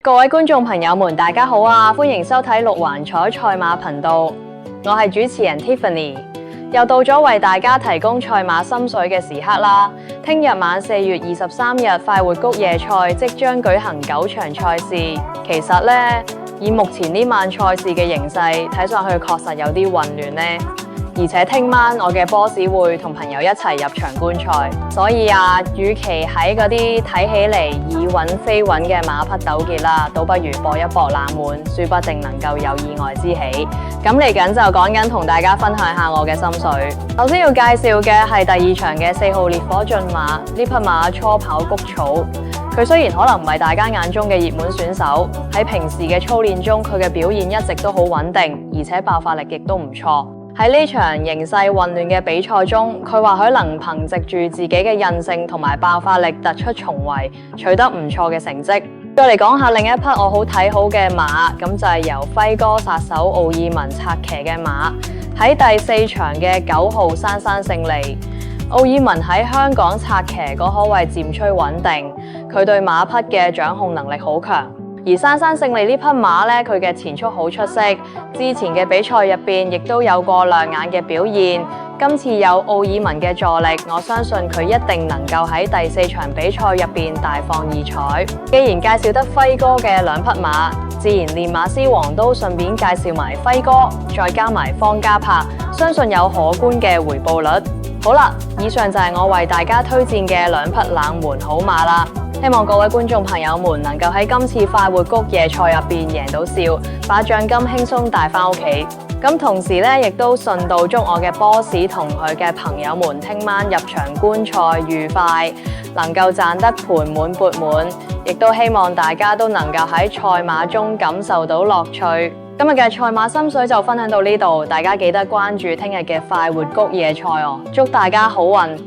各位觀眾朋友們，大家好啊！歡迎收睇六環彩賽馬頻道，我係主持人 Tiffany， 又到咗為大家提供賽馬心水嘅時刻啦。聽日晚4月23日快活谷夜賽即將舉行9場賽事，其實呢，以目前呢晚賽事嘅形勢，睇上去確實有啲混亂呢。而且聽晚我嘅 boss 會同朋友一齊入場觀賽，所以啊，與其喺嗰啲睇起嚟以穩非穩嘅馬匹糾結啦，倒不如搏一搏冷門，說不定能夠有意外之喜。咁嚟緊就趕緊同大家分享下我嘅心水。首先要介紹嘅係第2場嘅4號烈火駿馬，呢匹馬初跑谷草。佢雖然可能唔係大家眼中嘅熱門選手，喺平時嘅操練中，佢嘅表現一直都好穩定，而且爆發力亦都唔錯。喺呢場形勢混亂嘅比賽中，佢或許能憑藉住自己嘅韌性同埋爆發力突出重圍，取得唔錯嘅成績。再嚟講下另一匹我好睇好嘅馬，咁就係由輝哥殺手奧爾文策騎嘅馬。喺第4場嘅9號珊珊勝利，奧爾文喺香港策騎嗰可謂漸趨穩定，佢對馬匹嘅掌控能力好強。而珊珊勝利呢匹馬呢，佢嘅前速好出色，之前嘅比賽入邊亦都有過亮眼嘅表現。今次有奧爾文嘅助力，我相信佢一定能夠喺第4場比賽入邊大放異彩。既然介紹得輝哥嘅2匹馬，自然練馬師王都順便介紹埋輝哥，再加埋方嘉柏，相信有可觀嘅回報率。好啦，以上就係我為大家推薦嘅2匹冷門好馬啦。希望各位觀眾朋友們能夠喺今次快活谷夜賽入邊贏到笑，把獎金輕鬆帶翻屋企。咁同時咧，亦都順道祝我嘅 boss 同佢嘅朋友們聽晚入場觀賽愉快，能夠賺得盆滿缽滿。亦都希望大家都能夠喺賽馬中感受到樂趣。今日嘅賽馬心水就分享到呢度，大家記得關注聽日嘅快活谷夜賽哦！祝大家好運！